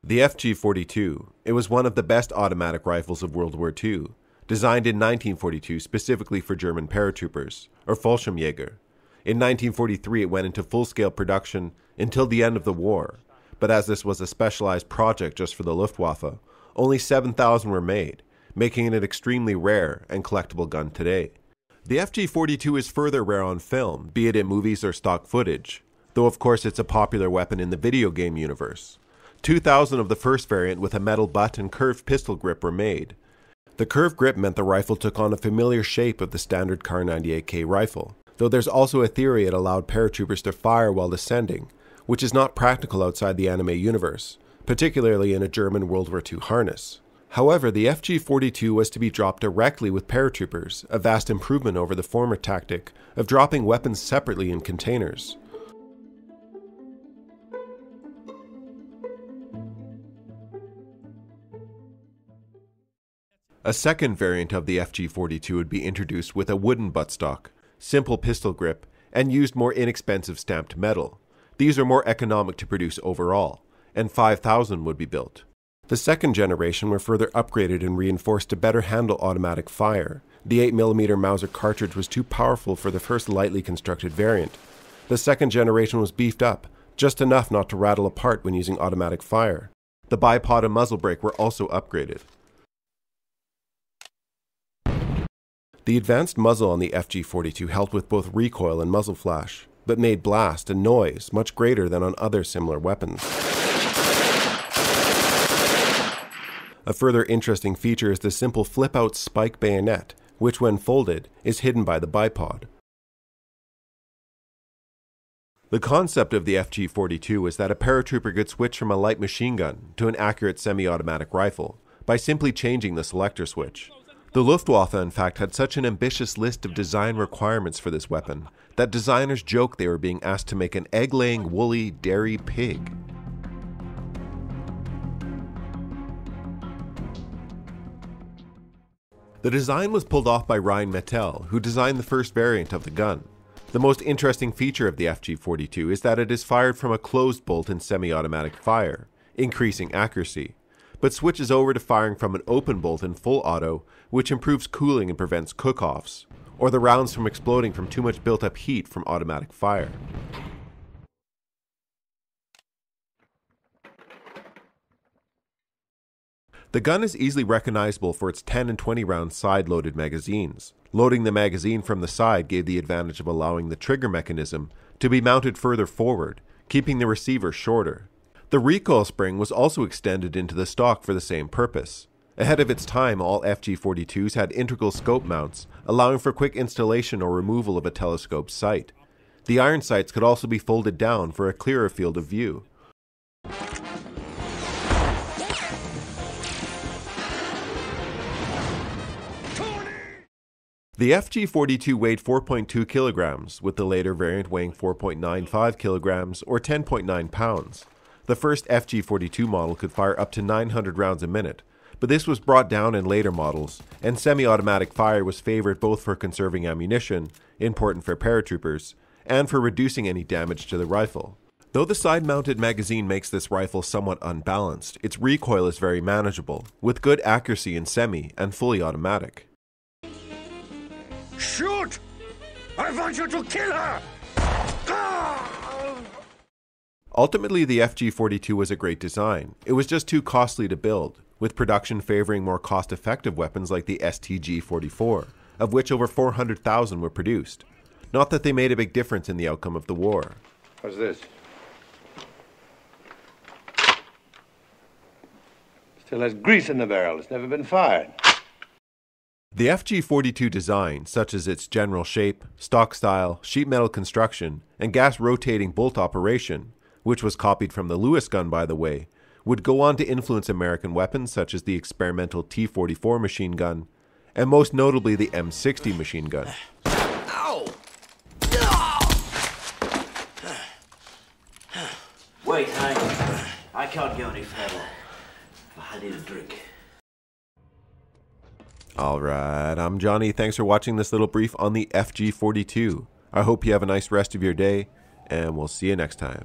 The FG-42, it was one of the best automatic rifles of World War II, designed in 1942 specifically for German paratroopers, or Fallschirmjäger. In 1943 it went into full-scale production until the end of the war, but as this was a specialized project just for the Luftwaffe, only 7,000 were made, making it an extremely rare and collectible gun today. The FG-42 is further rare on film, be it in movies or stock footage, though of course it's a popular weapon in the video game universe. 2,000 of the first variant with a metal butt and curved pistol grip were made. The curved grip meant the rifle took on a familiar shape of the standard Kar 98K rifle, though there's also a theory it allowed paratroopers to fire while descending, which is not practical outside the anime universe, particularly in a German World War II harness. However, the FG-42 was to be dropped directly with paratroopers, a vast improvement over the former tactic of dropping weapons separately in containers. A second variant of the FG-42 would be introduced with a wooden buttstock, simple pistol grip, and used more inexpensive stamped metal. These are more economic to produce overall, and 5,000 would be built. The second generation were further upgraded and reinforced to better handle automatic fire. The 8mm Mauser cartridge was too powerful for the first lightly constructed variant. The second generation was beefed up, just enough not to rattle apart when using automatic fire. The bipod and muzzle brake were also upgraded. The advanced muzzle on the FG-42 helped with both recoil and muzzle flash, but made blast and noise much greater than on other similar weapons. A further interesting feature is the simple flip-out spike bayonet, which when folded is hidden by the bipod. The concept of the FG-42 is that a paratrooper could switch from a light machine gun to an accurate semi-automatic rifle by simply changing the selector switch. The Luftwaffe, in fact, had such an ambitious list of design requirements for this weapon that designers joked they were being asked to make an egg-laying, woolly, dairy pig. The design was pulled off by Rheinmetall, who designed the first variant of the gun. The most interesting feature of the FG-42 is that it is fired from a closed bolt in semi-automatic fire, increasing accuracy, but switches over to firing from an open bolt in full auto, which improves cooling and prevents cook-offs, or the rounds from exploding from too much built-up heat from automatic fire. The gun is easily recognizable for its 10 and 20 round side-loaded magazines. Loading the magazine from the side gave the advantage of allowing the trigger mechanism to be mounted further forward, keeping the receiver shorter. The recoil spring was also extended into the stock for the same purpose. Ahead of its time, all FG-42s had integral scope mounts, allowing for quick installation or removal of a telescope sight. The iron sights could also be folded down for a clearer field of view. The FG-42 weighed 4.2 kilograms, with the later variant weighing 4.95 kilograms or 10.9 pounds. The first FG-42 model could fire up to 900 rounds a minute, but this was brought down in later models, and semi-automatic fire was favored both for conserving ammunition, important for paratroopers, and for reducing any damage to the rifle. Though the side-mounted magazine makes this rifle somewhat unbalanced, its recoil is very manageable, with good accuracy in semi and fully automatic. Shoot! I want you to kill her! Ultimately, the FG-42 was a great design. It was just too costly to build, with production favoring more cost-effective weapons like the STG-44, of which over 400,000 were produced. Not that they made a big difference in the outcome of the war. What's this? Still has grease in the barrel. It's never been fired. The FG-42 design, such as its general shape, stock style, sheet metal construction, and gas rotating bolt operation, which was copied from the Lewis gun by the way, would go on to influence American weapons such as the experimental T-44 machine gun, and most notably the M60 machine gun. Ow! Wait, I can't go any further. I need a drink. Alright, I'm Johnny. Thanks for watching this little brief on the FG-42. I hope you have a nice rest of your day, and we'll see you next time.